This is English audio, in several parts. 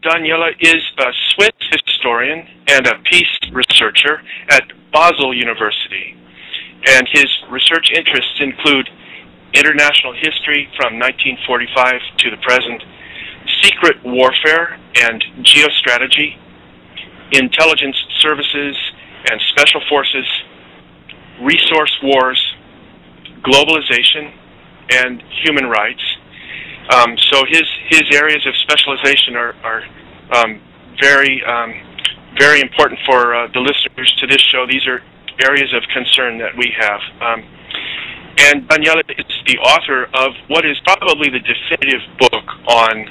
Daniele is a Swiss historian and a peace researcher at Basel University, and his research interests include international history from 1945 to the present, secret warfare and geostrategy, intelligence services and special forces, resource wars, globalization, and human rights. So his areas of specialization are very important for the listeners to this show. These are areas of concern that we have. And Daniele is the author of what is probably the definitive book on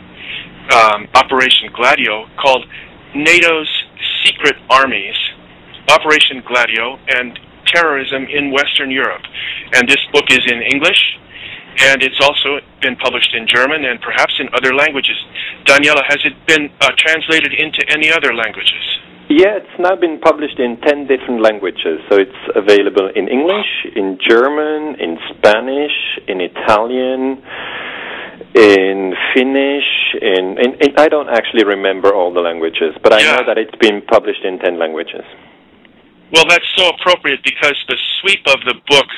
Operation Gladio, called NATO's Secret Armies, Operation Gladio, and Terrorism in Western Europe. And this book is in English, and it's also been published in German and perhaps in other languages. Daniele, has it been translated into any other languages? Yeah, it's now been published in 10 different languages. So it's available in English, in German, in Spanish, in Italian, in Finnish, in I don't actually remember all the languages, but I know that it's been published in 10 languages. Well, that's so appropriate because the sweep of the book,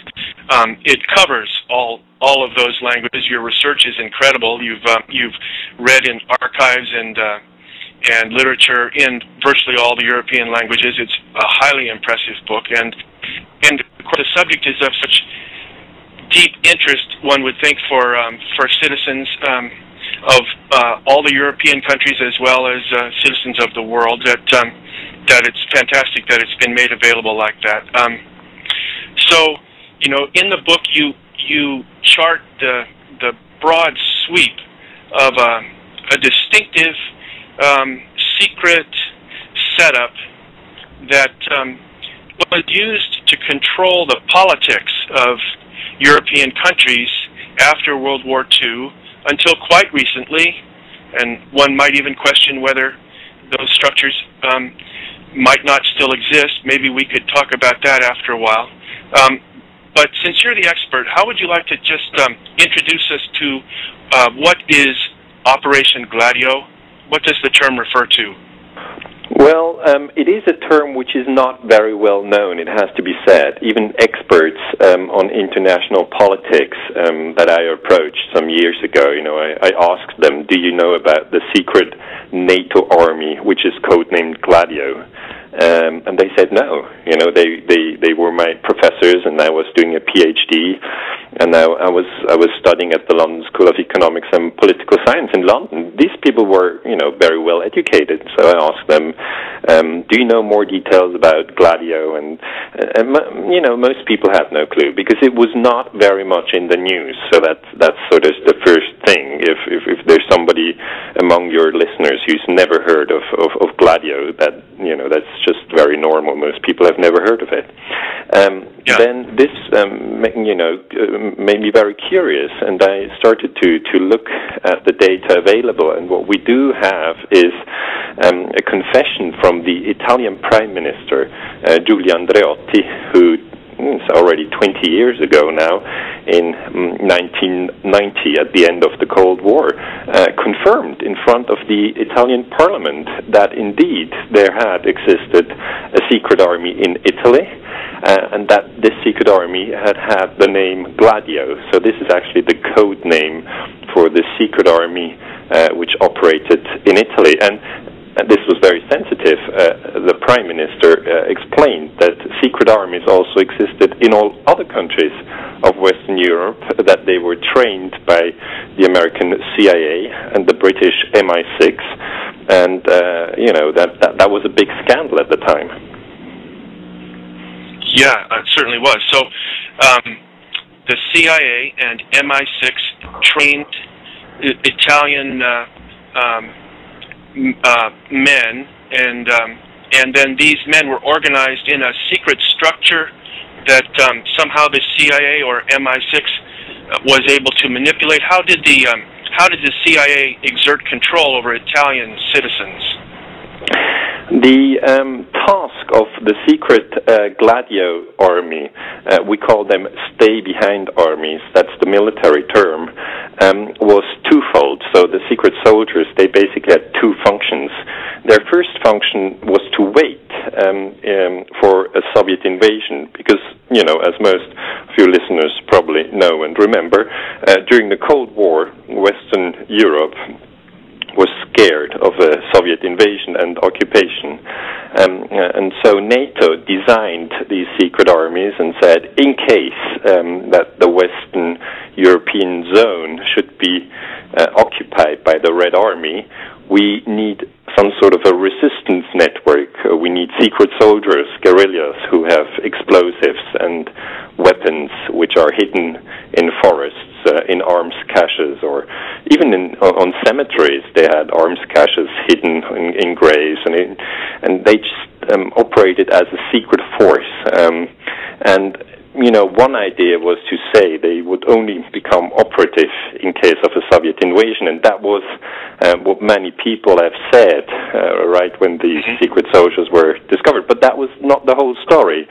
it covers all of those languages. Your research is incredible. You've read in archives and literature in virtually all the European languages. It's a highly impressive book, and of course the subject is of such deep interest, one would think, for citizens of all the European countries as well as citizens of the world, that it's fantastic that it's been made available like that. So, you know, in the book you chart the broad sweep of a distinctive secret setup that was used to control the politics of European countries after World War II until quite recently, and one might even question whether those structures might not still exist. Maybe we could talk about that after a while. But since you're the expert, how would you like to just introduce us to what is Operation Gladio? What does the term refer to? Well, it is a term which is not very well known, it has to be said. Even experts on international politics that I approached some years ago, you know, I asked them, do you know about the secret NATO army, which is codenamed Gladio? And they said no. You know, they were my professors, and I was doing a PhD, and I was studying at the London School of Economics and Political Science in London. These people were, you know, very well educated. So I asked them, do you know more details about Gladio? And you know, most people have no clue because it was not very much in the news. So that's sort of the first thing. If there's somebody among your listeners who's never heard of Gladio, that, you know, that's just very normal. Most people have never heard of it. Then this, you know, made me very curious, and I started to look at the data available. And what we do have is a confession from the Italian Prime Minister, Giulio Andreotti, who it's already 20 years ago now, in 1990, at the end of the Cold War, confirmed in front of the Italian Parliament that indeed there had existed a secret army in Italy, and that this secret army had the name Gladio. So this is actually the code name for the secret army which operated in Italy. And this was very sensitive. The Prime Minister explained that secret armies also existed in all other countries of Western Europe, that they were trained by the American CIA and the British MI6, and you know, that was a big scandal at the time. Yeah, it certainly was. So the CIA and MI6 trained Italian men, and then these men were organized in a secret structure that somehow the CIA or MI6 was able to manipulate. How did the CIA exert control over Italian citizens? The task of the secret Gladio army, we call them stay-behind armies, that's the military term, was twofold. So the secret soldiers, they basically had two functions. Their first function was to wait for a Soviet invasion, because, you know, as most of your listeners probably know and remember, during the Cold War, Western Europe was scared of a Soviet invasion and occupation. And so NATO designed these secret armies and said, in case that the Western European zone should be occupied by the Red Army, we need some sort of a resistance network. We need secret soldiers, guerrillas, who have explosives and weapons which are hidden in forests, in arms caches, or even on cemeteries. They had arms caches hidden in graves, and they just operated as a secret force. And you know, one idea was to say they would only become operative in case of a Soviet invasion, and that was what many people have said right when the secret soldiers were discovered. But that was not the whole story.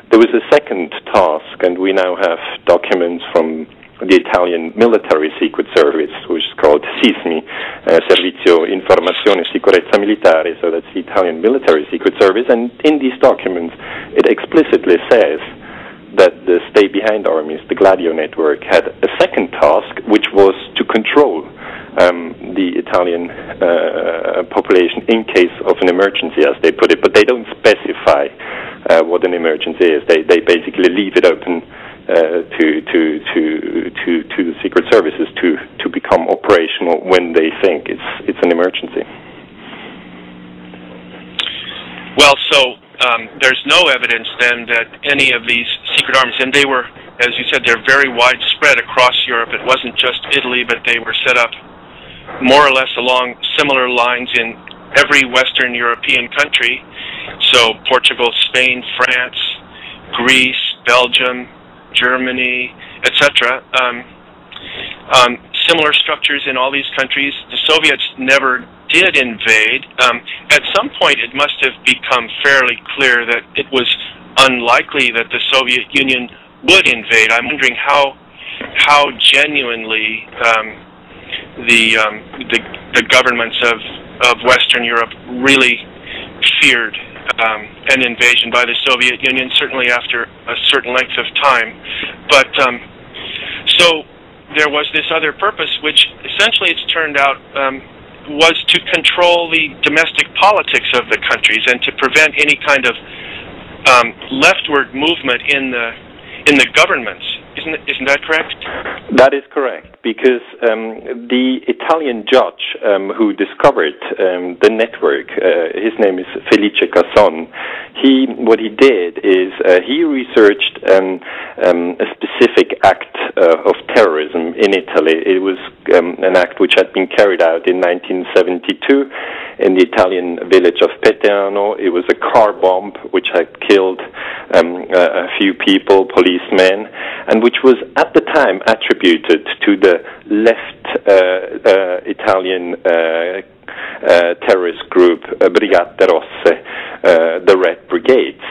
There was a second task, and we now have documents from the Italian military secret service, which is called SISMI, Servizio Informazione e Sicurezza Militare, so that's the Italian military secret service. And in these documents, it explicitly says that the stay-behind armies, the Gladio network, had a second task, which was to control the Italian population in case of an emergency, as they put it. But they don't specify what an emergency is. They basically leave it open to the secret services to become operational when they think it's an emergency. Well, so there's no evidence then that any of these secret armies, and they were, as you said, they're very widespread across Europe. It wasn't just Italy, but they were set up more or less along similar lines in every Western European country. So Portugal, Spain, France, Greece, Belgium, Germany, etc. Similar structures in all these countries. The Soviets never did invade. At some point, it must have become fairly clear that it was unlikely that the Soviet Union would invade. I'm wondering how genuinely the governments of Western Europe really feared an invasion by the Soviet Union, certainly after a certain length of time. But so there was this other purpose, which essentially it's turned out was to control the domestic politics of the countries and to prevent any kind of leftward movement in the governments. Isn't that correct? That is correct, because the Italian judge who discovered the network, his name is Felice Casson. What he did is he researched a specific act of terrorism in Italy. It was an act which had been carried out in 1972 in the Italian village of Peteano. It was a car bomb which had killed a few people, policemen, and which was at the time attributed to the left Italian terrorist group Brigate Rosse, the Red Brigades.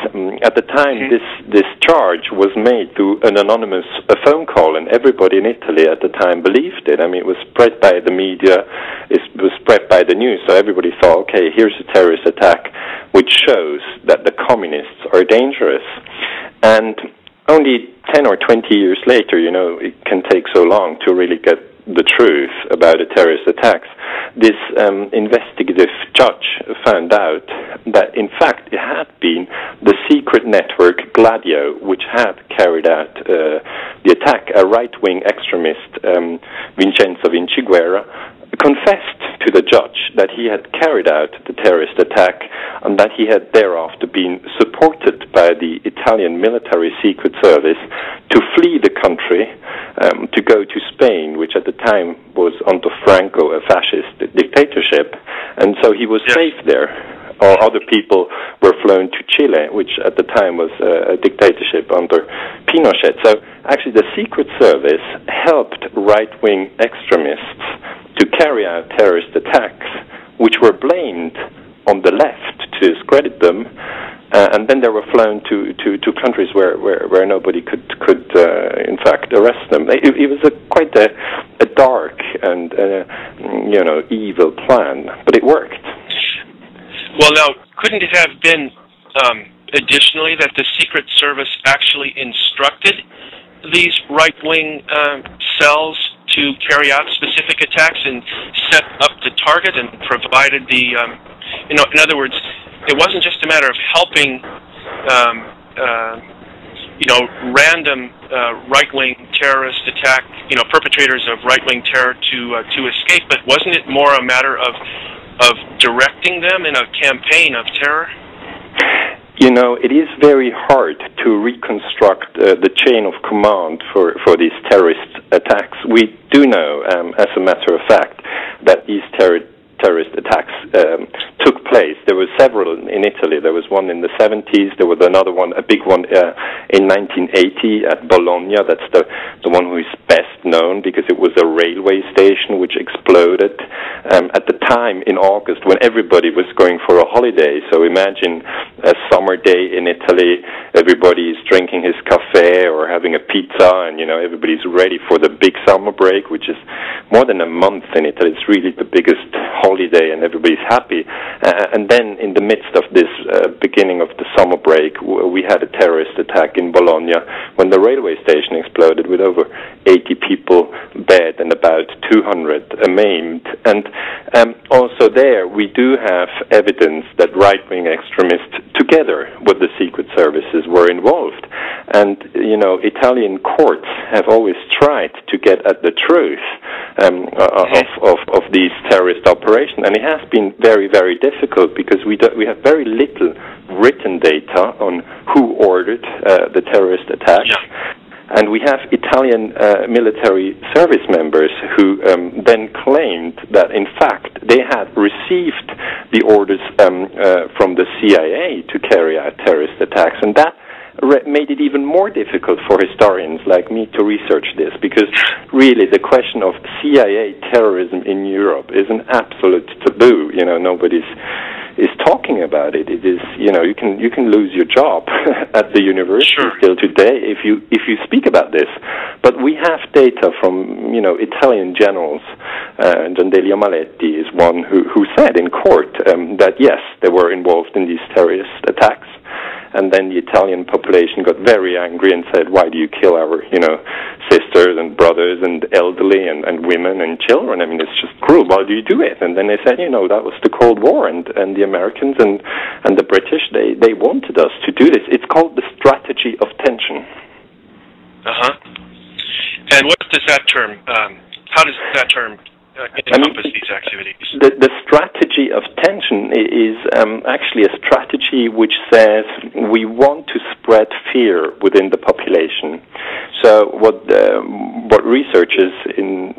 At the time, this charge was made through an anonymous phone call, and everybody in Italy at the time believed it. I mean, it was spread by the media, it was spread by the news, so everybody thought, okay, here's a terrorist attack, which shows that the communists are dangerous. And only 10 or 20 years later, you know, it can take so long to really get the truth about the terrorist attacks. This investigative judge found out that, in fact, it had been the secret network Gladio which had carried out the attack. A right-wing extremist, Vincenzo Vinciguerra, confessed to the judge that he had carried out the terrorist attack and that he had thereafter been supported by the Italian military secret service to flee the country, to go to Spain, which at the time was under Franco, a fascist dictatorship, and so he was safe there. Or other people were flown to Chile, which at the time was a dictatorship under Pinochet. So actually the Secret Service helped right-wing extremists to carry out terrorist attacks, which were blamed on the left to discredit them. And then they were flown to countries where nobody could in fact arrest them. It was quite a dark and evil plan, but it worked. Well, now, couldn't it have been additionally that the Secret Service actually instructed these right-wing cells to carry out specific attacks and set up the target and provided the, in other words, it wasn't just a matter of helping, random right-wing terrorist attack, perpetrators of right-wing terror to escape, but wasn't it more a matter of directing them in a campaign of terror? It is very hard to reconstruct the chain of command for these terrorist attacks. We do know, as a matter of fact, that these terrorist attacks took place. There were several in Italy. There was one in the 70s. There was another one, a big one, in 1980 at Bologna. That's the one who is best known because it was a railway station which exploded at the time in August when everybody was going for a holiday. So imagine a summer day in Italy. Everybody is drinking his cafe or having a pizza, and everybody's ready for the big summer break, which is more than a month in Italy. It's really the biggest holiday, and everybody's happy. And then in the midst of this beginning of the summer break, we had a terrorist attack in Bologna when the railway station exploded with over 80 people dead and about 200 maimed. And also there, we do have evidence that right-wing extremists, together with the secret services, were involved. And, Italian courts have always tried to get at the truth of these terrorist operations. And it has been very, very difficult because we have very little written data on who ordered the terrorist attacks. Yeah. And we have Italian military service members who then claimed that, in fact, they had received the orders from the CIA to carry out terrorist attacks. And that made it even more difficult for historians like me to research this, because really the question of CIA terrorism in Europe is an absolute taboo. Nobody's talking about it. It is, you can lose your job at the university still today if you speak about this. But we have data from Italian generals. Daniele Maletti is one who said in court that yes, they were involved in these terrorist attacks. And then the Italian population got very angry and said, why do you kill our, sisters and brothers and elderly and women and children? I mean, it's just cruel. Why do you do it? And then they said, that was the Cold War, and the Americans and the British, they wanted us to do this. It's called the strategy of tension. Uh-huh. And what does that term, how does that term encompass these activities? The strategy of tension is actually a strategy which says we want to spread fear within the population. So what researchers in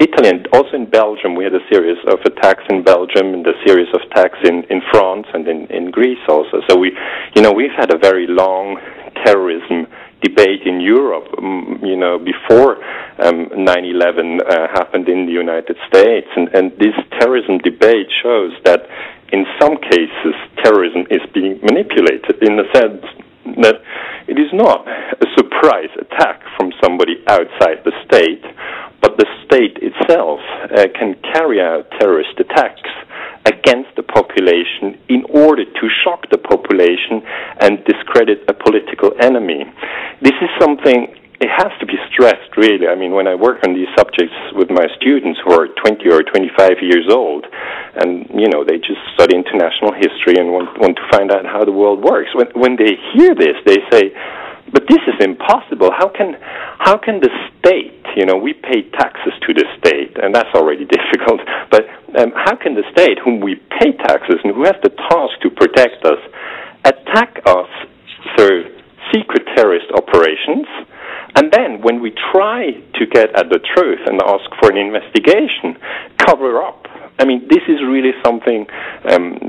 Italy and also in Belgium, we had a series of attacks in Belgium and a series of attacks in France and in Greece also. So we've had a very long terrorism debate in Europe, before 9/11 happened in the United States. And this terrorism debate shows that in some cases terrorism is being manipulated in the sense that it is not a surprise attack from somebody outside the state, but the state itself can carry out terrorist attacks against the population in order to shock the population and discredit a political enemy. This is something, it has to be stressed, really. I mean, when I work on these subjects with my students who are 20 or 25 years old, and, they just study international history and want to find out how the world works, when they hear this, they say, but this is impossible. How can the state, we pay taxes to the state, and that's already difficult, but how can the state, whom we pay taxes and who has the task to protect us, attack us through secret terrorist operations, and then when we try to get at the truth and ask for an investigation, cover up? I mean, this is really something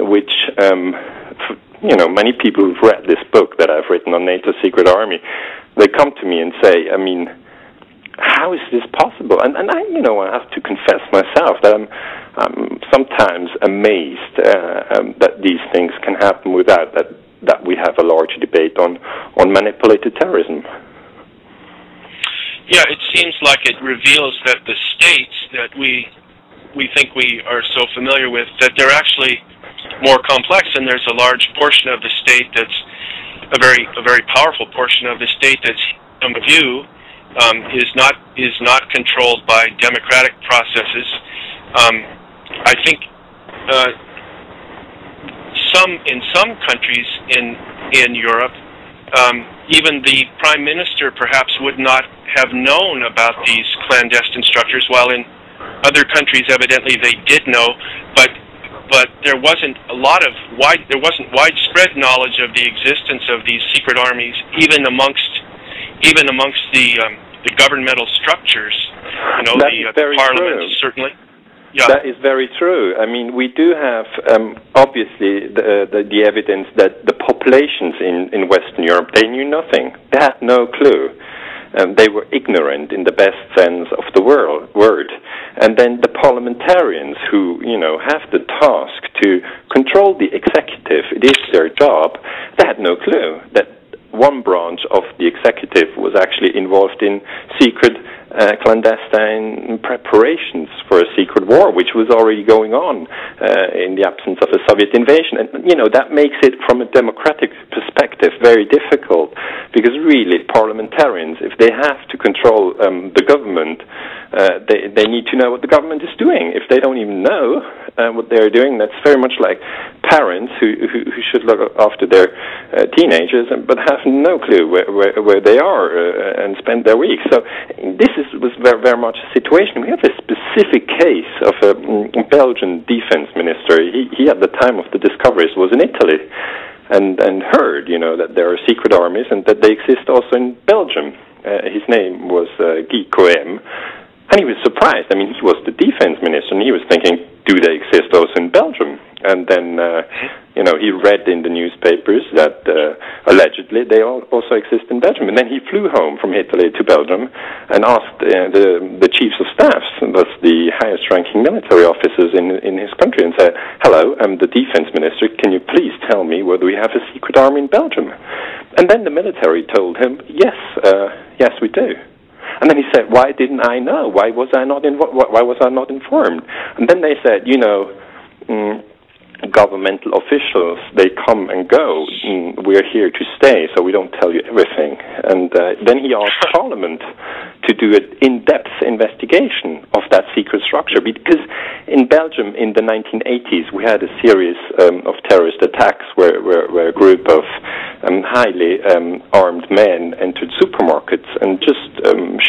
which many people who've read this book that I've written on NATO's Secret Army, they come to me and say, I mean, how is this possible? And I have to confess myself that I'm sometimes amazed that these things can happen without that we have a large debate on manipulated terrorism. Yeah, it seems like it reveals that the states that we think we are so familiar with, that they're actually more complex, and there's a large portion of the state that's a very powerful portion of the state that's, from the view, is not controlled by democratic processes. I think in some countries in Europe, even the prime minister perhaps would not have known about these clandestine structures, while in other countries evidently they did know, but there wasn't widespread knowledge of the existence of these secret armies, even amongst the governmental structures. The parliament, certainly. Yeah. That is very true. I mean, we do have obviously the evidence that the populations in Western Europe, they knew nothing. They had no clue. They were ignorant in the best sense of the word. And then the parliamentarians who, have the task to control the executive, it is their job, they had no clue that one branch of the executive was actually involved in secret clandestine preparations for a secret war, which was already going on in the absence of a Soviet invasion. And, that makes it, from a democratic perspective, very difficult, because really parliamentarians, if they have to control the government, they need to know what the government is doing. If they don't even know what they're doing, that's very much like parents who should look after their teenagers but have no clue where they are and spend their week. So this was very, very much a situation. We have a specific case of a Belgian defense minister. He at the time of the discoveries was in Italy and heard, that there are secret armies and that they exist also in Belgium. His name was Guy Coem. And he was surprised. I mean, he was the defense minister, and he was thinking, do they exist also in Belgium? And then, he read in the newspapers that allegedly they also exist in Belgium. And then he flew home from Italy to Belgium and asked the chiefs of staffs, and that's the highest-ranking military officers in his country, and said, hello, I'm the defense minister. Can you please tell me whether we have a secret army in Belgium? And then the military told him, yes, we do. And then he said, why didn't I know? Why was I not informed? And then they said, governmental officials, they come and go. We're here to stay, so we don't tell you everything. And then he asked Parliament to do an in-depth investigation of that secret structure, because in Belgium in the 1980s we had a series of terrorist attacks where a group of highly armed men entered supermarkets and just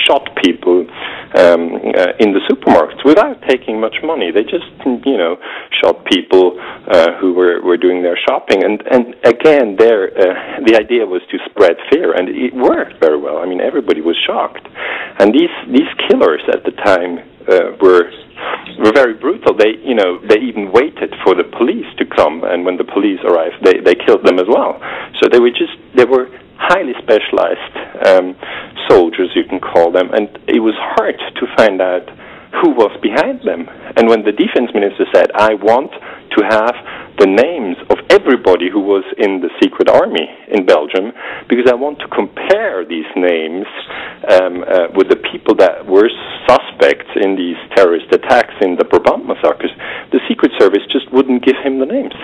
shot people in the supermarkets without taking much money. They just, shot people who were doing their shopping. And again, the idea was to spread fear, and it worked very well. I mean, everybody was shocked. And these killers at the time were very brutal. They even waited for the police to come, and when the police arrived, they killed them as well. So they were highly specialized soldiers, you can call them, and it was hard to find out who was behind them. And when the defense minister said, I want to have the names of everybody who was in the secret army in Belgium, because I want to compare these names with the people that were suspects in these terrorist attacks in the Brabant massacres, the Secret Service just wouldn't give him the names.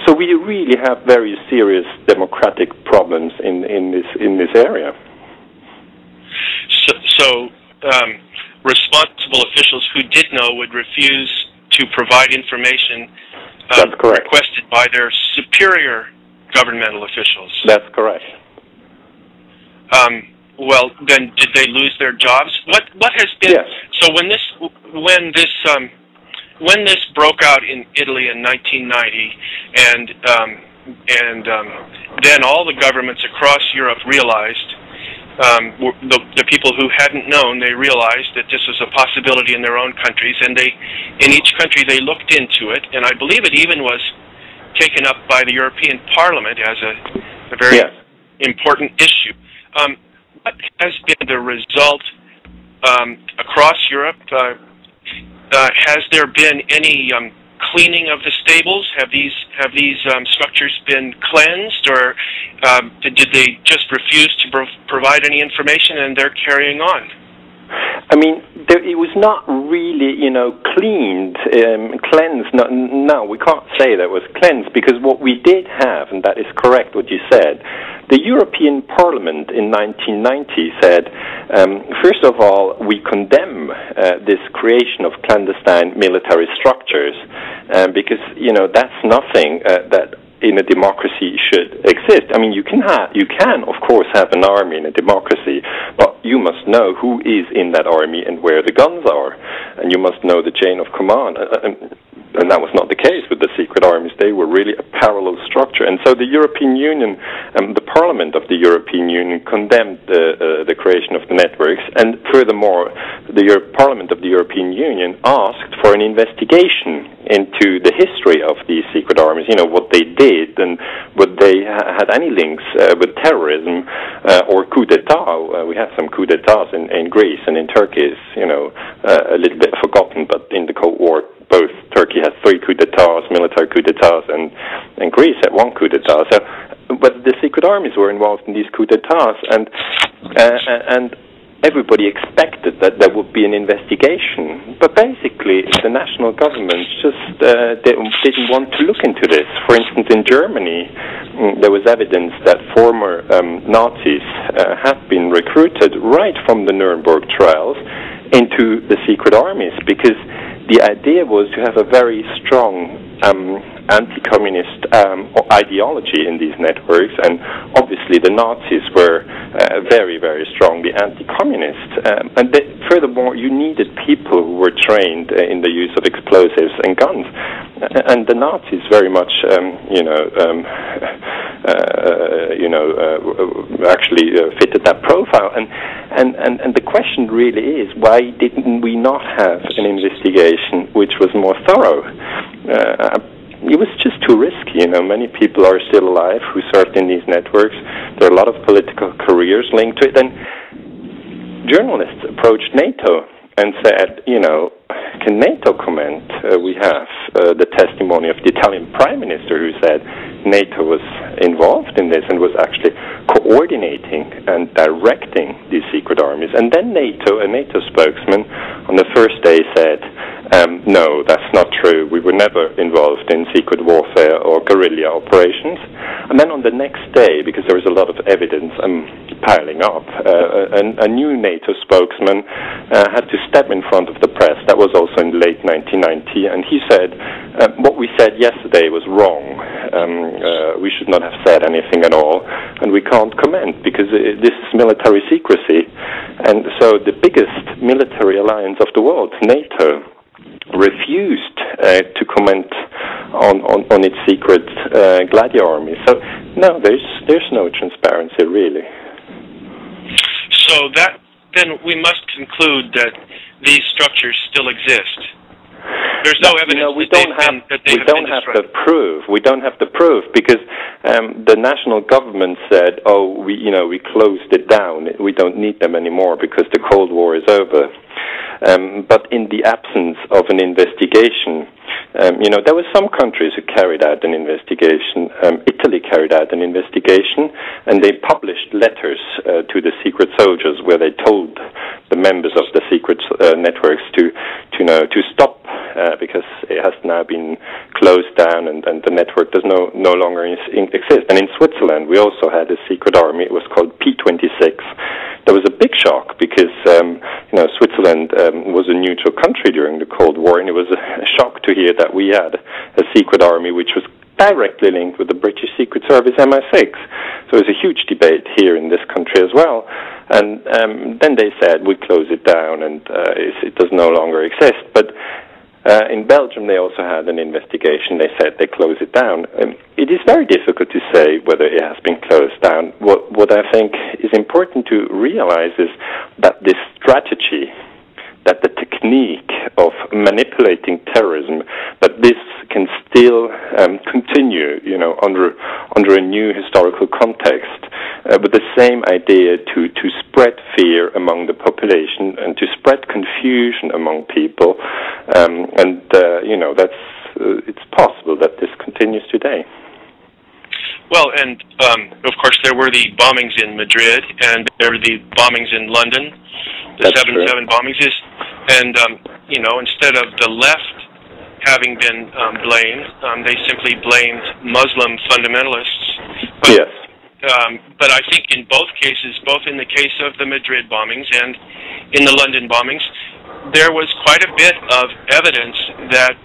So we really have very serious democratic problems in this area. So responsible officials who did know would refuse to provide information requested by their superior governmental officials. That's correct. Well, then, did they lose their jobs? What has been? Yes. So when this broke out in Italy in 1990, and then all the governments across Europe realized. The people who hadn't known, they realized that this was a possibility in their own countries, and in each country they looked into it, and I believe it even was taken up by the European Parliament as a very important issue. What has been the result across Europe? Has there been any cleaning of the stables? Have these structures been cleansed, or did they just refuse to provide any information and they're carrying on? I mean, it was not really, cleansed. No, we can't say that was cleansed, because what we did have, and that is correct what you said, the European Parliament in 1990 said, first of all, we condemn this creation of clandestine military structures, because, that's nothing that in a democracy should exist. I mean, you can, of course, have an army in a democracy, but you must know who is in that army and where the guns are, and you must know the chain of command. And that was not the case with the secret armies. They were really a parallel structure. And so the European Union, the Parliament of the European Union condemned the creation of the networks. And furthermore, the Parliament of the European Union asked for an investigation into the history of these secret armies, what they did and whether they had any links with terrorism or coup d'etat. We have some coup d'etats in Greece and in Turkey is, a little bit forgotten, but in the Cold War, both Turkey had 3 coup d'etats, military coup d'etats, and Greece had 1 coup d'etat. So, but the secret armies were involved in these coup d'etats, and everybody expected that there would be an investigation. But basically, the national governments just didn't want to look into this. For instance, in Germany, there was evidence that former Nazis have been recruited right from the Nuremberg trials into the secret armies, because the idea was to have a very strong anti-communist ideology in these networks, and obviously the Nazis were very, very strongly anti-communist. And furthermore, you needed people who were trained in the use of explosives and guns, and the Nazis very much, actually fitted that profile. And the question really is, why didn't we not have an investigation which was more thorough? It was just too risky. Many people are still alive who served in these networks. There are a lot of political careers linked to it. And journalists approached NATO and said, can NATO comment? We have the testimony of the Italian Prime Minister who said NATO was involved in this and was actually coordinating and directing these secret armies. And then a NATO spokesman on the first day said, no, that's not true. We were never involved in secret warfare or guerrilla operations. And then on the next day, because there was a lot of evidence piling up, a new NATO spokesman had to step in front of the press. That was also in late 1990, and he said, what we said yesterday was wrong. We should not have said anything at all, and we can't comment because this is military secrecy. And so the biggest military alliance of the world, NATO, refused to comment on its secret Gladio army. So no, there's no transparency really. So then we must conclude that these structures still exist. There's no evidence we don't have the proof. We don't have the proof because the national government said, "Oh, we closed it down. We don't need them anymore because the Cold War is over." But in the absence of an investigation, there were some countries who carried out an investigation. Italy carried out an investigation, and they published letters to the secret soldiers where they told the members of the secret networks to stop because it has now been closed down and the network does no longer exist. And in Switzerland, we also had a secret army. It was called P26. There was a big shock because Switzerland was a neutral country during the Cold War, and it was a shock to hear that we had a secret army which was directly linked with the British Secret Service MI6. So there's a huge debate here in this country as well. And then they said, we close it down and it does no longer exist. But in Belgium, they also had an investigation. They said they close it down. It is very difficult to say whether it has been closed down. What I think is important to realize is that this strategy, that the technique of manipulating terrorism, that this can still continue, under a new historical context, with the same idea to spread fear among the population and to spread confusion among people, it's possible that this continues today. Well, and of course there were the bombings in Madrid, and there were the bombings in London, the 7/7 bombings. And instead of the left having been blamed, they simply blamed Muslim fundamentalists. But, yes. But I think in both cases, both in the case of the Madrid bombings and in the London bombings, there was quite a bit of evidence that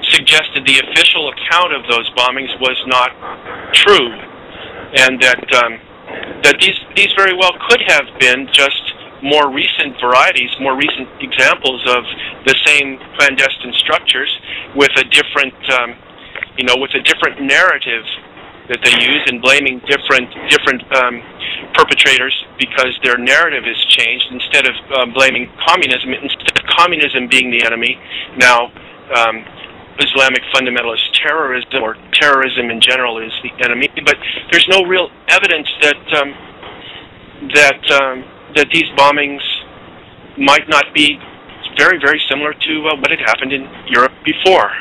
suggested the official account of those bombings was not true, and that these very well could have been just more recent varieties, more recent examples of the same clandestine structures with a different, with a different narrative that they use, and blaming different perpetrators because their narrative has changed. Instead of blaming communism, instead of communism being the enemy, now Islamic fundamentalist terrorism, or terrorism in general, is the enemy. But there's no real evidence that that these bombings might not be very, very similar to what had happened in Europe before.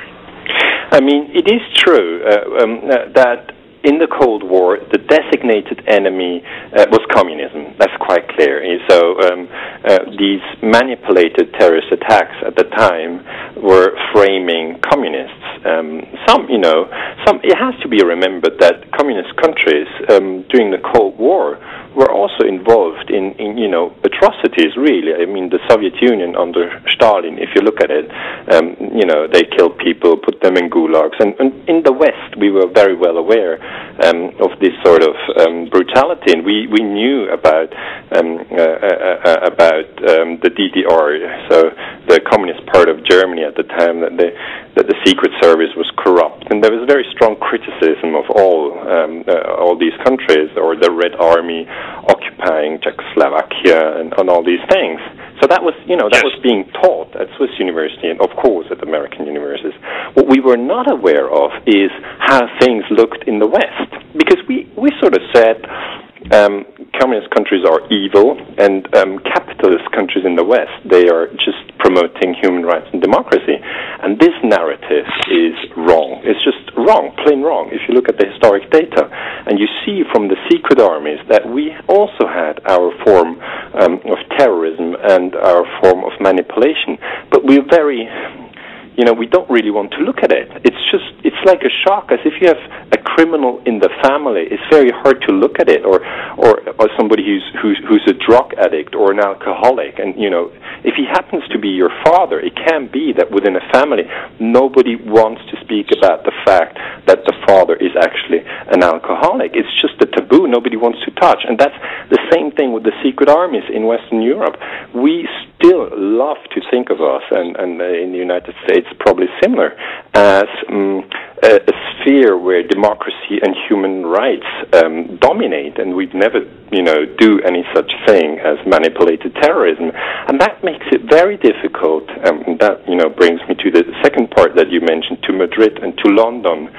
I mean, it is true that in the Cold War, the designated enemy was communism. That's quite clear. So these manipulated terrorist attacks at the time were framing communists. It has to be remembered that communist countries during the Cold War were also involved in atrocities, really. I mean, the Soviet Union under Stalin, if you look at it, they killed people, put them in gulags. And in the West, we were very well aware of this sort of brutality, and we knew about the DDR, so the communist part of Germany at the time, that the Secret Service was corrupt, and there was very strong criticism of all these countries, or the Red Army occupying Czechoslovakia and all these things. So that was, that was being taught at Swiss university and, of course, at American universities. What we were not aware of is how things looked in the West, because we sort of said communist countries are evil, and capitalist countries in the West, they are just promoting human rights and democracy. And this narrative is wrong. It's just wrong, plain wrong. If you look at the historic data, and you see from the secret armies that we also had our form of terrorism and our form of manipulation, but we're very... we don't really want to look at it. It's like a shock, as if you have a criminal in the family. It's very hard to look at it, or somebody who's a drug addict or an alcoholic. And if he happens to be your father, it can be that within a family, nobody wants to speak about the fact that the father is actually an alcoholic. It's just a taboo. Nobody wants to touch. And that's the same thing with the secret armies in Western Europe. We still love to think of us, and in the United States probably similar, as a sphere where democracy and human rights dominate, and we'd never, do any such thing as manipulated terrorism. And that makes it very difficult, and that, brings me to the second part that you mentioned, to Madrid and to London.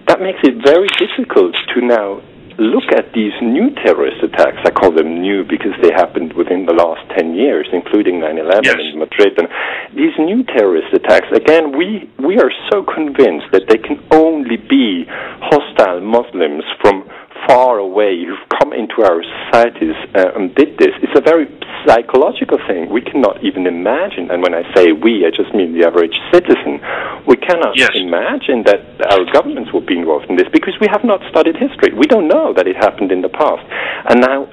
That makes it very difficult to now look at these new terrorist attacks. I call them new because they happened within the last 10 years, including 9/11 yes. in Madrid. And these new terrorist attacks, again, we are so convinced that they can only be hostile Muslims from far away who've come into our societies and did this. It's a very psychological thing. We cannot even imagine, and when I say we, I just mean the average citizen, we cannot yes. imagine that our governments will be involved in this, because we have not studied history. We don't know that it happened in the past. And now,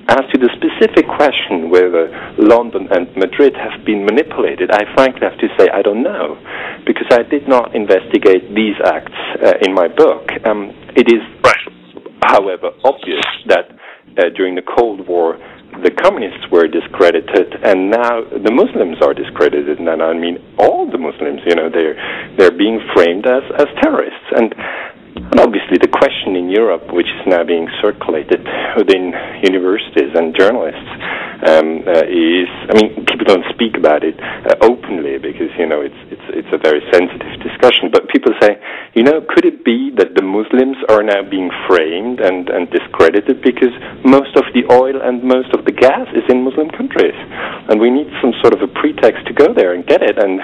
as to the specific question whether London and Madrid have been manipulated, I frankly have to say I don't know, because I did not investigate these acts in my book. It is, however, obvious that during the Cold War, the communists were discredited, and now the Muslims are discredited. And I mean all the Muslims. They're being framed as terrorists. And obviously the question in Europe, which is now being circulated within universities and journalists, is, people don't speak about it openly, because it's a very sensitive discussion. discussion, but people say, could it be that the Muslims are now being framed and discredited because most of the oil and most of the gas is in Muslim countries, and we need some sort of a pretext to go there and get it, and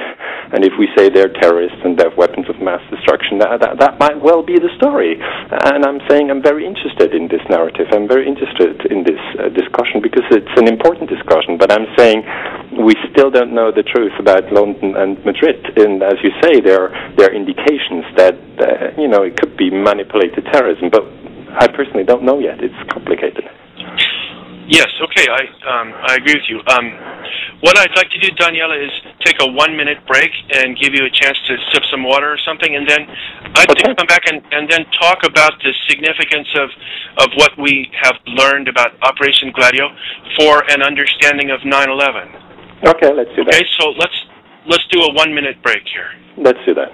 if we say they're terrorists and they have weapons of mass destruction, that might well be the story. And I'm saying I'm very interested in this narrative. I'm very interested in this discussion because it's an important discussion, but I'm saying we still don't know the truth about London and Madrid, and as you say, there are indications that it could be manipulated terrorism, but I personally don't know yet. It's complicated. Yes, okay, I agree with you. What I'd like to do, Daniele, is take a 1-minute break and give you a chance to sip some water or something, and then I'd like to come back and then talk about the significance of what we have learned about Operation Gladio for an understanding of 9/11. Okay, let's do that. Okay, so let's do a 1-minute break here. Let's do that.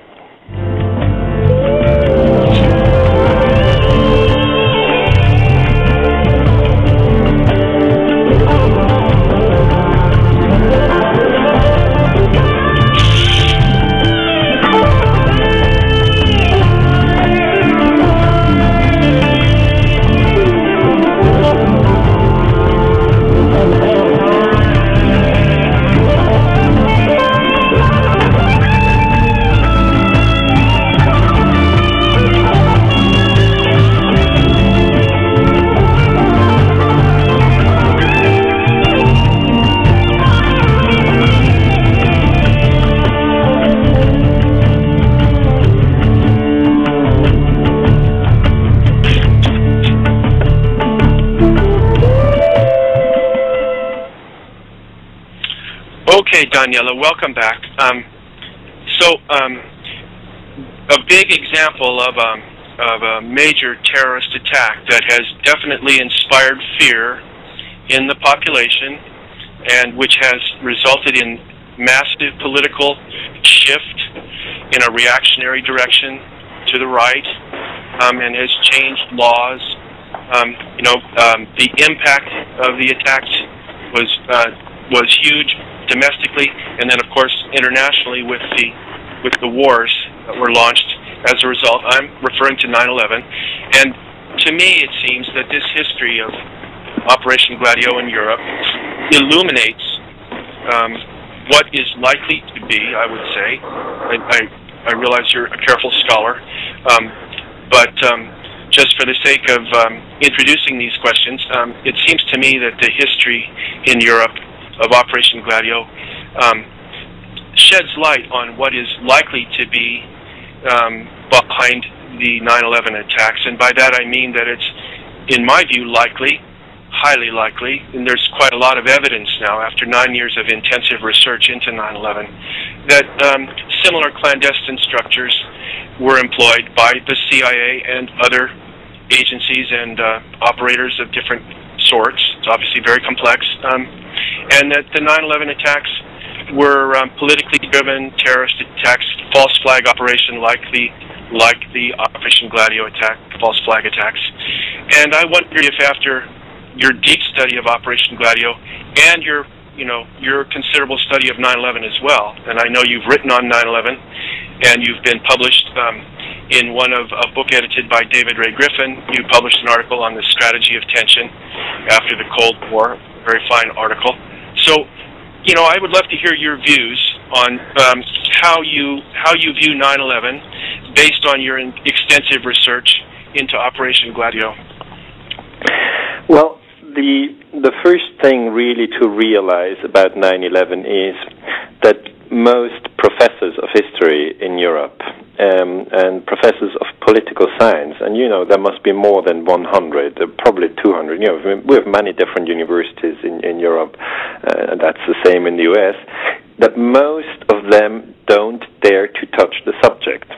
Okay, Daniele, welcome back. A big example of a major terrorist attack that has definitely inspired fear in the population and which has resulted in massive political shift in a reactionary direction to the right and has changed laws. The impact of the attacks was huge domestically, and then of course internationally with the wars that were launched as a result. I'm referring to 9/11, and to me it seems that this history of Operation Gladio in Europe illuminates what is likely to be, I would say. I realize you're a careful scholar, but just for the sake of introducing these questions, it seems to me that the history in Europe of Operation Gladio sheds light on what is likely to be behind the 9/11 attacks, and by that I mean that it's, in my view, likely, highly likely, and there's quite a lot of evidence now after 9 years of intensive research into 9/11, that similar clandestine structures were employed by the CIA and other agencies and operators of different sorts. It's obviously very complex. And that the 9/11 attacks were politically driven terrorist attacks, false flag operation like the Operation Gladio attack, false flag attacks. And I wonder if after your deep study of Operation Gladio and your considerable study of 9/11 as well, and I know you've written on 9/11 and you've been published in a book edited by David Ray Griffin. You published an article on the strategy of tension after the Cold War, a very fine article. So, I would love to hear your views on how you view 9/11 based on your extensive research into Operation Gladio. Well, the first thing really to realize about 9/11 is that most professors of history in Europe and professors of political science, and there must be more than 100, probably 200. We have many different universities in Europe, and that's the same in the US. That most of them don't dare to touch the subject,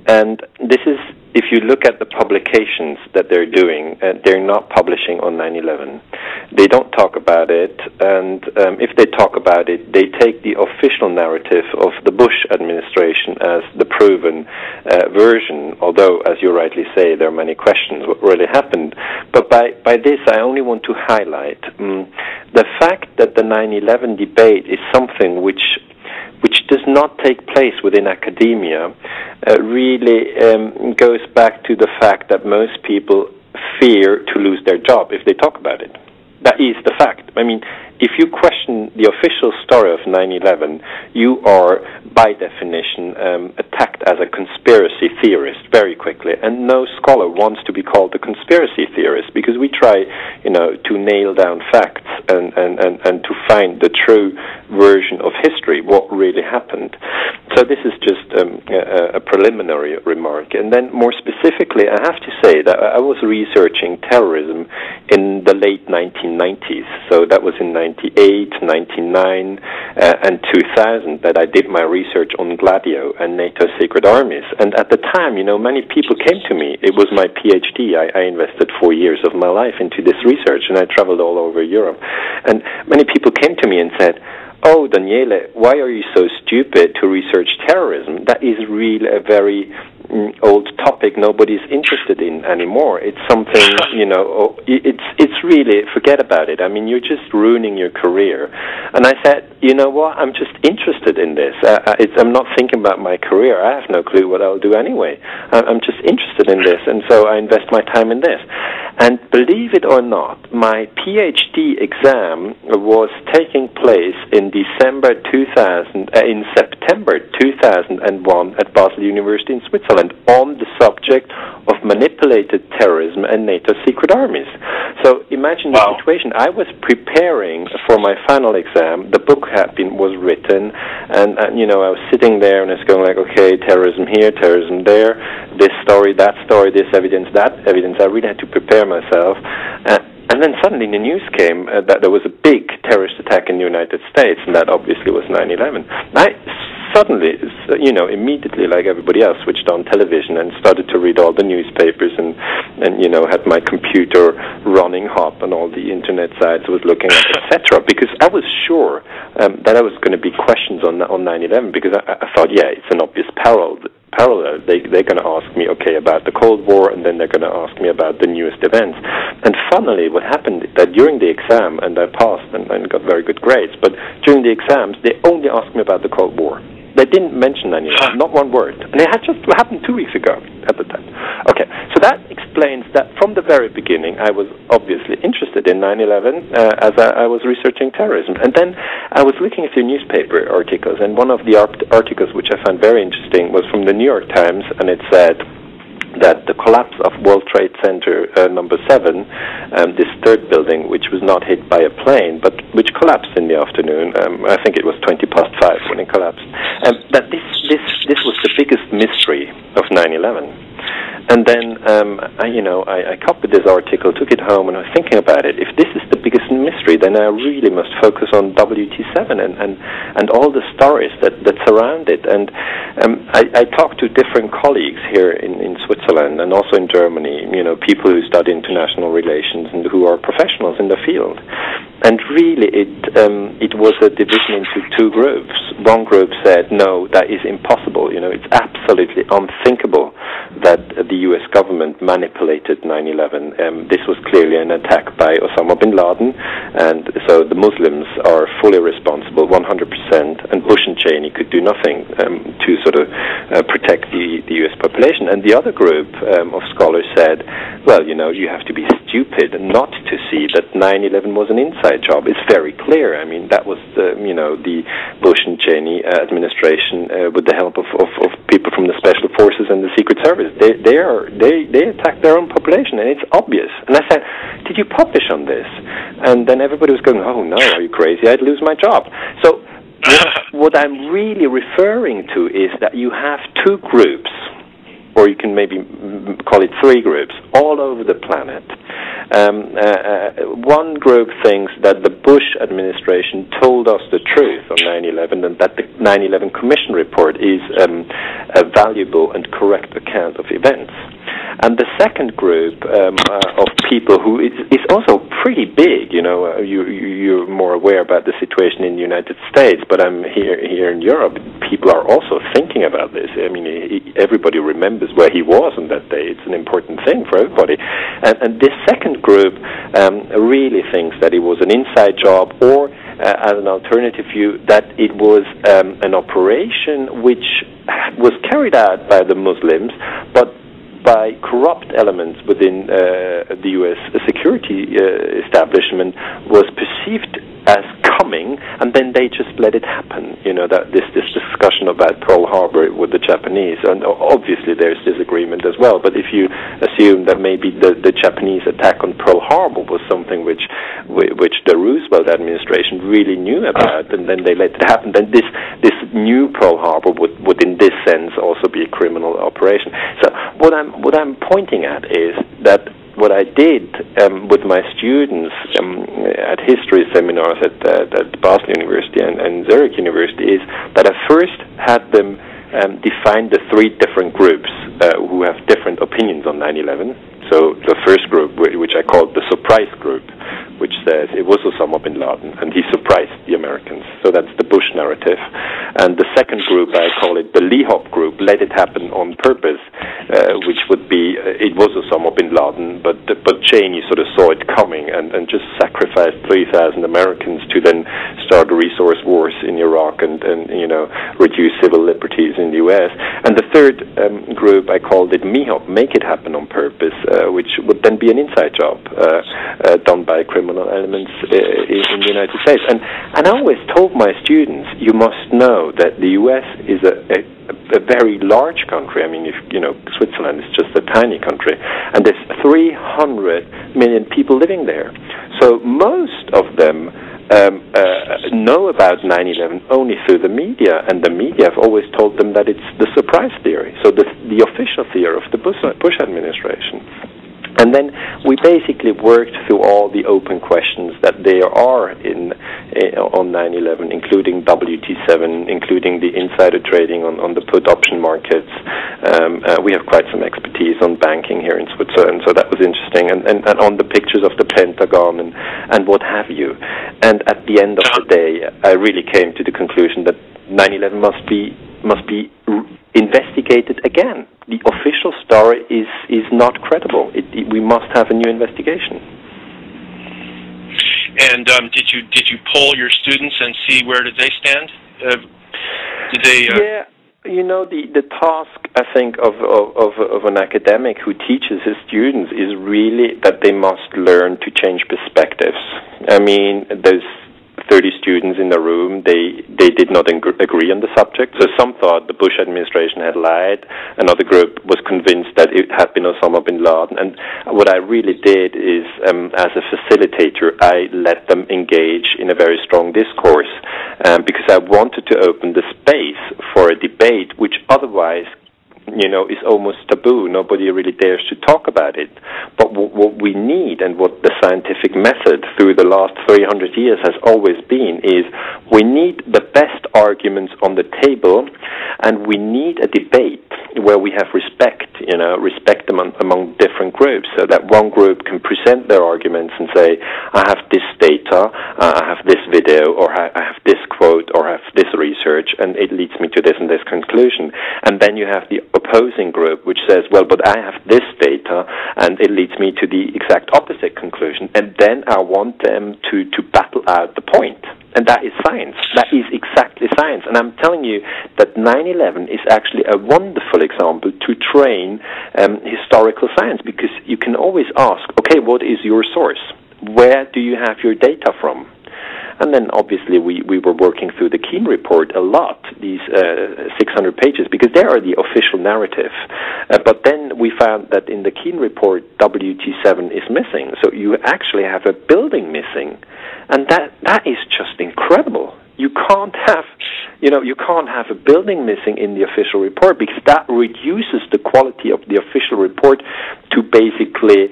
and this is. If you look at the publications that they're doing, they're not publishing on 9/11. They don't talk about it, and if they talk about it, they take the official narrative of the Bush administration as the proven version, although, as you rightly say, there are many questions what really happened. But by this, I only want to highlight the fact that the 9/11 debate is something which which does not take place within academia, really goes back to the fact that most people fear to lose their job if they talk about it. That is the fact. I mean, if you question the official story of 9/11, you are, by definition, attacked as a conspiracy theorist very quickly. And no scholar wants to be called a conspiracy theorist, because we try, to nail down facts and to find the true version of history, what really happened. So this is just a preliminary remark. And then more specifically, I have to say that I was researching terrorism in the late 1990s. So that was in 98, 99, and 2000 that I did my research on Gladio and NATO secret armies. And at the time, many people came to me. It was my PhD. I invested 4 years of my life into this research, and I traveled all over Europe. And many people came to me and said, "Oh, Daniele, why are you so stupid to research terrorism? That is really a very old topic nobody's interested in anymore. It's something, it's really, forget about it. I mean, you're just ruining your career." And I said, you know what, I'm just interested in this. I'm not thinking about my career. I have no clue what I'll do anyway. I'm just interested in this, and so I invest my time in this. And believe it or not, my PhD exam was taking place in September 2001 at Basel University in Switzerland on the subject of manipulated terrorism and NATO secret armies. So imagine the situation. I was preparing for my final exam. The book was written, and I was sitting there and I was going like, okay, terrorism here, terrorism there, this story, that story, this evidence, that evidence. I really had to prepare myself. And then suddenly the news came that there was a big terrorist attack in the United States, and that obviously was 9/11. I suddenly, immediately, like everybody else, switched on television and started to read all the newspapers and had my computer running hot on all the internet sites I was looking at, etc. Because I was sure that I was going to be questions on 9/11, because I thought, yeah, it's an obvious parallel. They're going to ask me, okay, about the Cold War, and then they're going to ask me about the newest events. And funnily, what happened is that during the exam, and I passed and got very good grades, but during the exams, they only asked me about the Cold War. They didn't mention anything, not one word. And it had just happened 2 weeks ago at the time. Okay, so that explains that from the very beginning, I was obviously interested in 9/11 as I was researching terrorism. And then I was looking at your newspaper articles, and one of the articles which I found very interesting was from the New York Times, and it said that the collapse of World Trade Center number 7, this third building, which was not hit by a plane, but which collapsed in the afternoon. I think it was 5:20 when it collapsed. That this was the biggest mystery of 9/11. And then I copied this article, took it home, and I was thinking about it. If this is the biggest mystery, then I really must focus on WT7 and all the stories that surround it. And I talked to different colleagues here in Switzerland and also in Germany, people who study international relations and who are professionals in the field. And really, it was a division into two groups. One group said, no, that is impossible. It's absolutely unthinkable that the U.S. government manipulated 9/11. This was clearly an attack by Osama bin Laden, and so the Muslims are fully responsible, 100%, and Bush and Cheney could do nothing to sort of protect the U.S. population. And the other group of scholars said, well, you have to be stupid not to see that 9/11 was an inside job. It's very clear. I mean, that was the Bush and Cheney administration with the help of people from the special forces and the Secret Service. They attacked their own population, and it's obvious. And I said, did you publish on this? And then everybody was going, oh no, are you crazy? I'd lose my job. So what I'm really referring to is that you have two groups, or you can maybe call it three groups, all over the planet. One group thinks that the Bush administration told us the truth on 9/11, and that the 9/11 Commission report is a valuable and correct account of events. And the second group of people who is also pretty big, you're more aware about the situation in the United States, but I'm here in Europe. People are also thinking about this. I mean, everybody remembers where he was on that day. It's an important thing for everybody. And this second group really thinks that it was an inside job, or as an alternative view, that it was an operation which was carried out by the Muslims, but by corrupt elements within the U.S. security establishment, was perceived as coming, and then they just let it happen. You know, that this discussion about Pearl Harbor with the Japanese, and obviously there's disagreement as well, but if you assume that maybe the Japanese attack on Pearl Harbor was something which the Roosevelt administration really knew about, and then they let it happen, then this new Pearl Harbor would in this sense also be a criminal operation. So what I'm pointing at is that what I did with my students at history seminars at Basel University and Zurich University is that I first had them define the three different groups who have different opinions on 9/11. So the first group, which I called the surprise group, which says it was Osama bin Laden and he surprised the Americans. So that's the Bush narrative. And the second group, I call it the Lee Hop group, let it happen on purpose, which would be it was Osama bin Laden, but Cheney sort of saw it coming and just sacrificed 3,000 Americans to then start resource wars in Iraq and you know, reduce civil liberties in the U.S. And the third group, I called it MEHOP, make it happen on purpose, which would then be an inside job done by criminal elements in the United States. And I always told my students, you must know that the U.S. is a very large country. I mean, if you know, Switzerland is just a tiny country, and there's 300 million people living there. So most of them know about 9/11 only through the media, and the media have always told them that it's the surprise theory, so the official theory of the Bush administration. And then we basically worked through all the open questions that there are on 9/11, including WT7, including the insider trading on the put option markets. We have quite some expertise on banking here in Switzerland, so that was interesting, and on the pictures of the Pentagon and what have you. And at the end of the day, I really came to the conclusion that 9/11 must be investigated again. The official story is not credible. We must have a new investigation. And did you poll your students and see where did they stand? Did they? Yeah. You know, the task, I think, of an academic who teaches his students is really that they must learn to change perspectives. I mean, there's 30 students in the room, they did not agree on the subject. So some thought the Bush administration had lied. Another group was convinced that it had been Osama bin Laden. And what I really did is, as a facilitator, I let them engage in a very strong discourse because I wanted to open the space for a debate which otherwise, you know, is almost taboo. Nobody really dares to talk about it. But what we need, and what the scientific method through the last 300 years has always been, is we need the best arguments on the table, and we need a debate where we have respect among different groups, so that one group can present their arguments and say, I have this data, I have this video, or I have this quote, or I have this research, and it leads me to this and this conclusion. And then you have the opposing group which says, well, but I have this data, and it leads me to the exact opposite conclusion. And then I want them to battle out the point. And that is science. That is exactly science. And I'm telling you that 9/11 is actually a wonderful example to train historical science, because you can always ask, okay, what is your source? Where do you have your data from? And then obviously we were working through the Keene report a lot, these 600 pages, because they are the official narrative. But then we found that in the Keene report, WT7 is missing. So you actually have a building missing. And that is just incredible. You can't have a building missing in the official report, because that reduces the quality of the official report to basically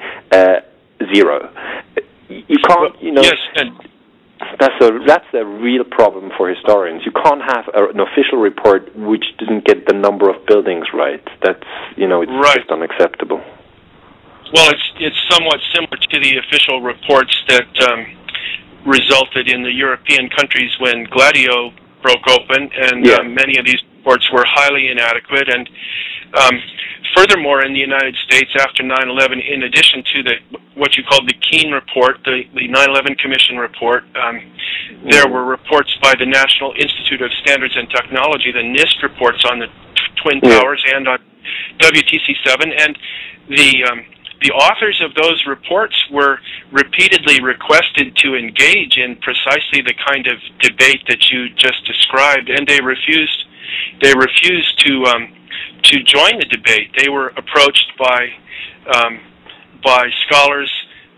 zero. You can't, Yes, and that's a real problem for historians. You can't have an official report which didn't get the number of buildings right. That's, it's right. Just unacceptable. Well, it's somewhat similar to the official reports that resulted in the European countries when Gladio broke open, and many of these reports were highly inadequate. And furthermore, in the United States after 9/11, in addition to what you called the Keene report, the 9/11 Commission report, there were reports by the National Institute of Standards and Technology, the NIST reports on the Twin Towers and on WTC-7, and the authors of those reports were repeatedly requested to engage in precisely the kind of debate that you just described, and they refused. They refused to join the debate. They were approached by scholars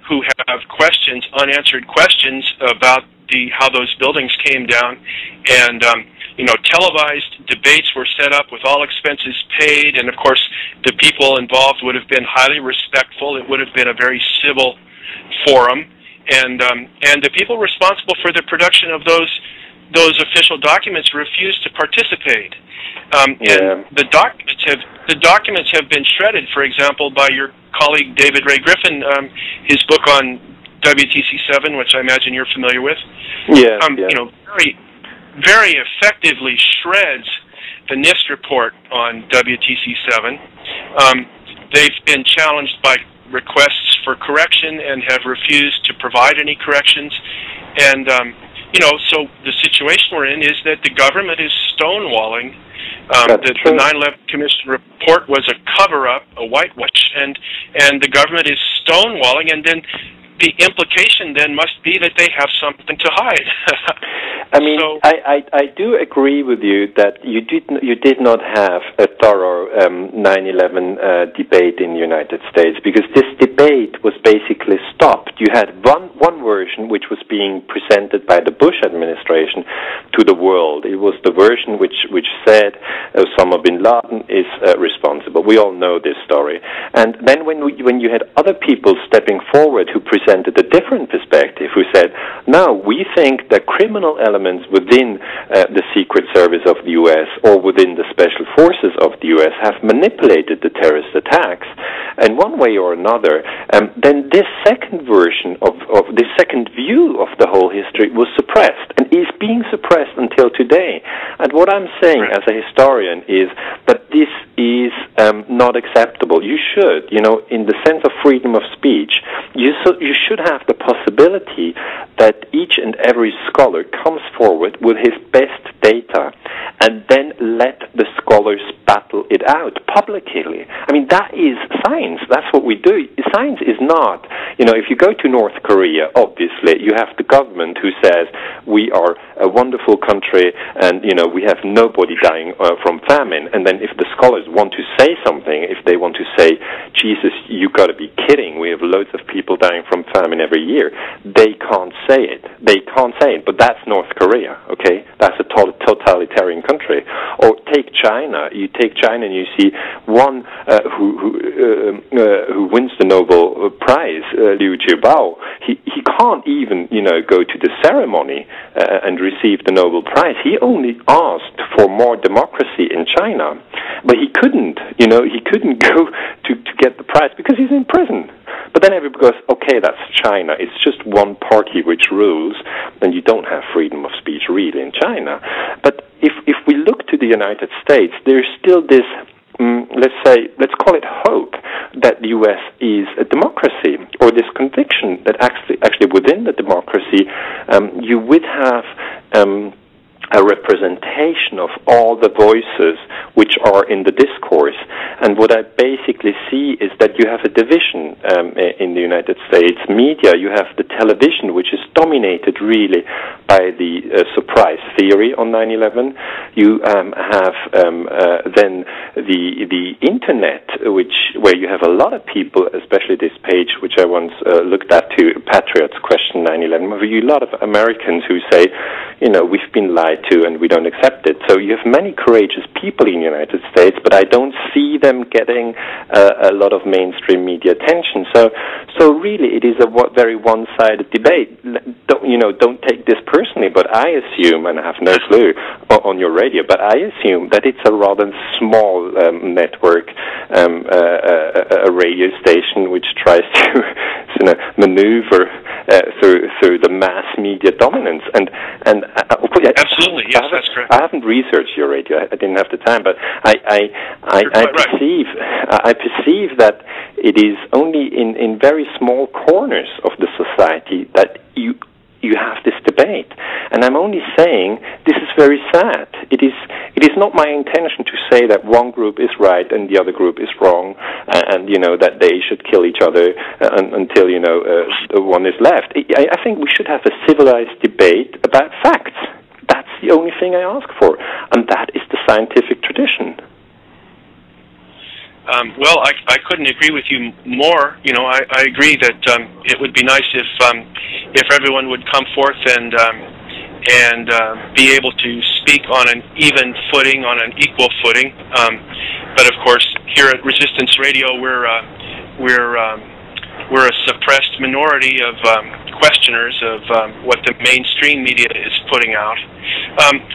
who have questions, unanswered questions about how those buildings came down, and televised debates were set up with all expenses paid, and of course the people involved would have been highly respectful. It would have been a very civil forum, and the people responsible for the production of those official documents refused to participate. And the documents have been shredded. For example, by your colleague David Ray Griffin, his book on WTC-7, which I imagine you're familiar with. Very, very effectively shreds the NIST report on WTC-7. They've been challenged by requests for correction and have refused to provide any corrections. And so the situation we're in is that the government is stonewalling. The 9/11 Commission report was a cover-up, a whitewash, and the government is stonewalling, and then the implication then must be that they have something to hide. I mean, so, I do agree with you that you did not have a thorough 9/11 debate in the United States, because this debate was basically stopped. You had one version which was being presented by the Bush administration to the world. It was the version which said Osama bin Laden is responsible. We all know this story. And then when you had other people stepping forward who presented a different perspective, who said, no, we think that criminal elements within the Secret Service of the U.S. or within the Special Forces of the U.S. have manipulated the terrorist attacks in one way or another, then this second version of this second view of the whole history was suppressed and is being suppressed until today. And what I'm saying as a historian is that this is not acceptable. You should, in the sense of freedom of speech, you should have the possibility that each and every scholar comes forward with his best data and then let the scholars battle it out publicly. I mean, that is science. That's what we do. Science is not, if you go to North Korea, obviously, you have the government who says, we are a wonderful country and, we have nobody dying from famine. And then if the scholars want to say something, if they want to say, Jesus, you got to be kidding, we have loads of people dying from famine every year, they can't say it. They can't say it, but that's North Korea, okay? That's a totalitarian country. Or take China. You take China and you see one who wins the Nobel Prize, Liu Jiabao. He can't even, go to the ceremony and receive the Nobel Prize. He only asked for more democracy in China, but he couldn't, he couldn't go to get the prize because he's in prison. But then everybody goes, okay, that's China. It's just one party which rules, and you don't have freedom of speech really in China. But if we look to the United States, there's still this, let's call it hope that the U.S. is a democracy, or this conviction that actually within the democracy, you would have a representation of all the voices which are in the discourse. And what I basically see is that you have a division in the United States media. You have the television, which is dominated really by the surprise theory on 9/11. You have then the internet, where you have a lot of people, especially this page which I once looked at to Patriots Question 9/11, where you a lot of Americans who say, we've been lied to and we don't accept it. So you have many courageous people in the United States, but I don't see them getting a lot of mainstream media attention. So really it is a very one-sided debate. Don't take this personally, but I assume, and I have no clue on your radio, but I assume that it's a rather small network, a radio station which tries to maneuver through the mass media dominance. And absolutely, yes, that's correct. I haven't researched your radio. I didn't have the time, but I perceive that it is only in very small corners of the society that you have this debate. And I'm only saying this is very sad. It is not my intention to say that one group is right and the other group is wrong, and that they should kill each other until one is left. I think we should have a civilized debate about facts. That's the only thing I ask for, and that is the scientific tradition. Well, I couldn't agree with you more. I agree that it would be nice if everyone would come forth and be able to speak on an even footing, on an equal footing. But of course, here at Resistance Radio, we're a suppressed minority of questioners of what the mainstream media is putting out.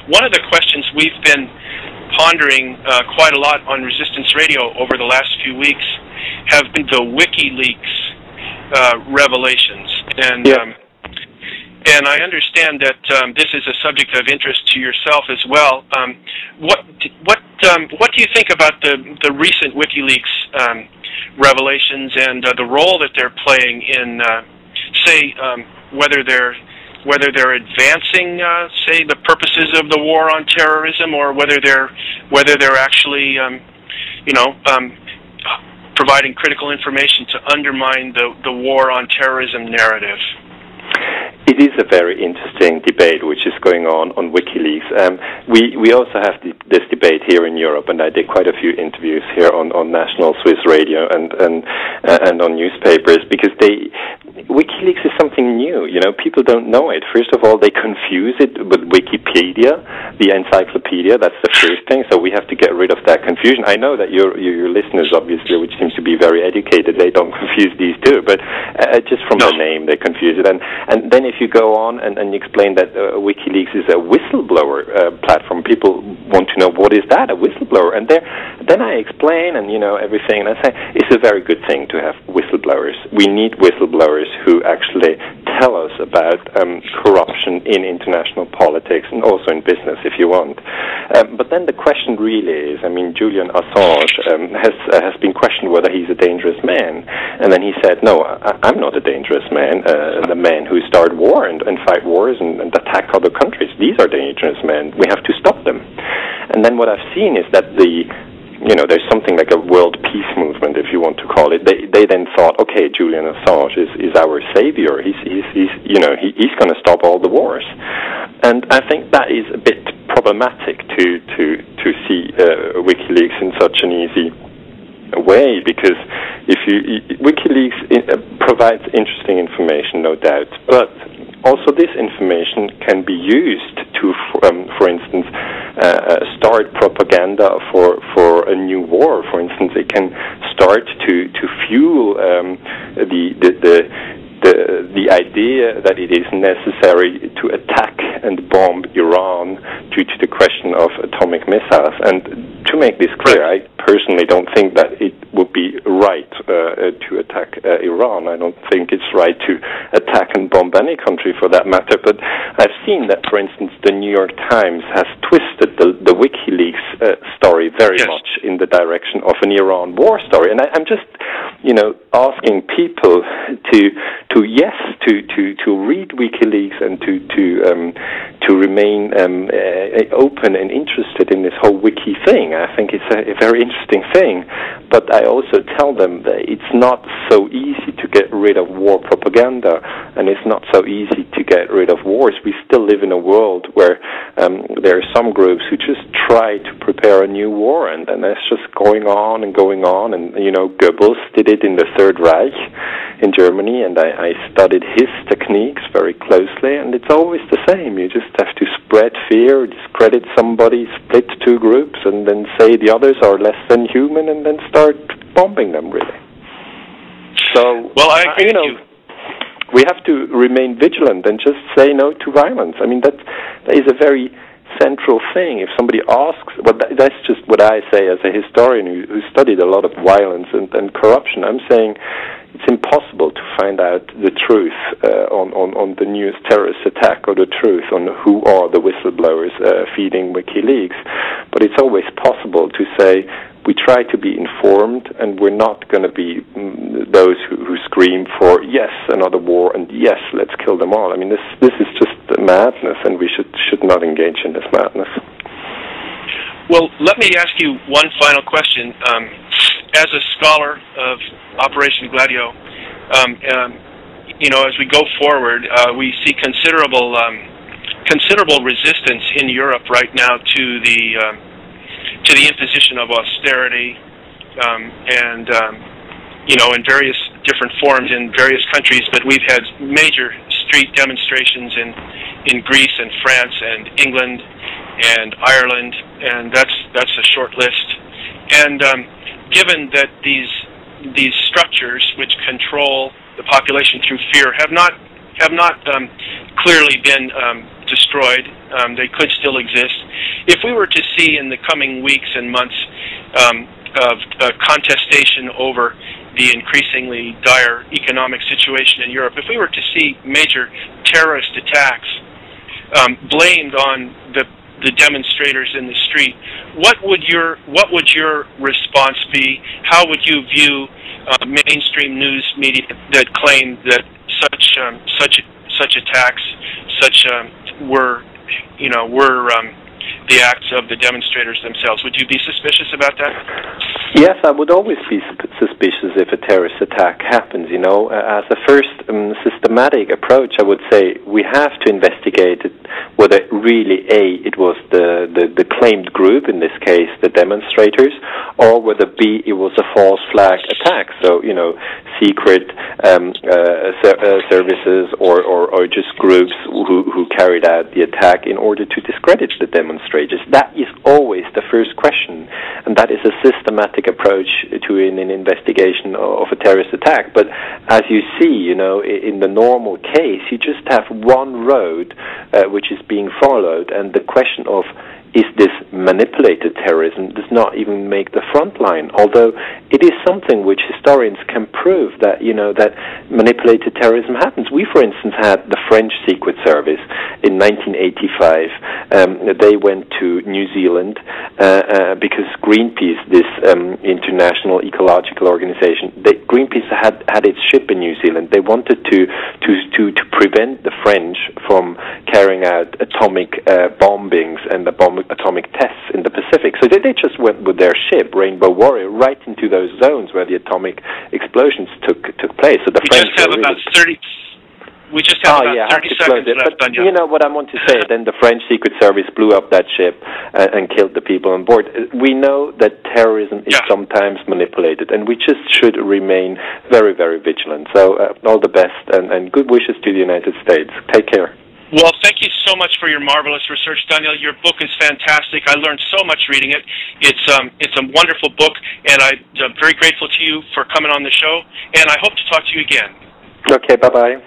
One of the questions we've been pondering quite a lot on Resistance Radio over the last few weeks have been the WikiLeaks revelations, and I understand that this is a subject of interest to yourself as well. What do you think about the recent WikiLeaks revelations and the role that they're playing in, whether they're advancing, say, the purposes of the war on terrorism, or whether they're actually, providing critical information to undermine the war on terrorism narrative? It is a very interesting debate which is going on WikiLeaks. We also have this debate here in Europe, and I did quite a few interviews here on national Swiss radio and on newspapers, because WikiLeaks is something new. People don't know it. First of all, they confuse it with Wikipedia, the encyclopedia. That's the first thing. So we have to get rid of that confusion. I know that your listeners, obviously, which seems to be very educated, they don't confuse these two, but just from the name, they confuse it. And then if you go on and you explain that WikiLeaks is a whistleblower platform, people want to know, what is that, a whistleblower? And then I explain and everything, and I say it's a very good thing to have whistleblowers. We need whistleblowers who actually tell us about corruption in international politics and also in business, if you want. But then the question really is, Julian Assange has been questioned whether he's a dangerous man, and then he said, no, I'm not a dangerous man. The men who start war and fight wars and attack other countries, these are dangerous men. We have to stop them. And then what I've seen is that there's something like a world peace movement, if you want to call it. They then thought, okay, Julian Assange is our savior. He's going to stop all the wars. And I think that is a bit problematic to see WikiLeaks in such an easy way, because WikiLeaks provides interesting information, no doubt, but also this information can be used to, for instance, start propaganda for a new war. For instance, it can start to fuel the idea that it is necessary to attack and bomb Iran due to the question of atomic missiles. And to make this clear, I personally don't think that it would be right to attack Iran. I don't think it's right to attack and bomb any country for that matter. But I've seen that, for instance, the New York Times has twisted the WikiLeaks story very much in the direction of an Iran war story. And I'm just, asking people to read WikiLeaks and to remain open and interested in this whole wiki thing. I think it's a very interesting thing, but I also tell them that it's not so easy to get rid of war propaganda, and it's not so easy to get rid of wars. We still live in a world where there are some groups who just try to prepare a new war, and that's just going on, and Goebbels did it in the Third Reich in Germany, and I studied his techniques very closely, and it's always the same. You just have to spread fear, discredit somebody, split two groups, and then say the others are less than human, and then start bombing them, really. So, well, I agree with you. We have to remain vigilant and just say no to violence. That is a very central thing. If somebody asks, that's just what I say as a historian who studied a lot of violence and corruption. I'm saying, it's impossible to find out the truth on the newest terrorist attack, or the truth on who are the whistleblowers feeding WikiLeaks. But it's always possible to say, we try to be informed, and we're not going to be those who scream for, yes, another war, and yes, let's kill them all. I mean, this is just madness, and we should not engage in this madness. Well, let me ask you one final question. As a scholar of Operation Gladio, as we go forward, we see considerable resistance in Europe right now to the imposition of austerity, in various different forms in various countries. But we've had major street demonstrations in Greece and France and England and Ireland, and that's a short list. And given that these structures which control the population through fear have not clearly been destroyed, they could still exist. If we were to see in the coming weeks and months of contestation over the increasingly dire economic situation in Europe, if we were to see major terrorist attacks blamed on the demonstrators in the street, what would your response be? How would you view mainstream news media that claim that such attacks were the acts of the demonstrators themselves? Would you be suspicious about that? Yes, I would always be suspicious if a terrorist attack happens. As a first systematic approach, I would say we have to investigate whether really it was the claimed group, in this case the demonstrators, or whether B, it was a false flag attack. So secret services or just groups who carried out the attack in order to discredit the demonstrators. That is always the first question, and that is a systematic approach to an investigation of a terrorist attack. But as you see, in the normal case, you just have one road which is being followed, and the question of is this manipulated terrorism does not even make the front line, although it is something which historians can prove that that manipulated terrorism happens. We, for instance, had the French Secret Service in 1985. They went to New Zealand because Greenpeace, this international ecological organization, Greenpeace had its ship in New Zealand. They wanted to prevent the French from carrying out atomic bombings and atomic tests in the Pacific. So they just went with their ship, Rainbow Warrior, right into those zones where the atomic explosions took place. So the French just have about 30. We just have about 30 seconds left, but you know what I want to say, then the French Secret Service blew up that ship and killed the people on board. We know that terrorism is sometimes manipulated, and we just should remain very, very vigilant. So all the best, and good wishes to the United States. Take care. Well, thank you so much for your marvelous research, Daniel. Your book is fantastic. I learned so much reading it. It's a wonderful book, and I'm very grateful to you for coming on the show, and I hope to talk to you again. Okay, bye-bye.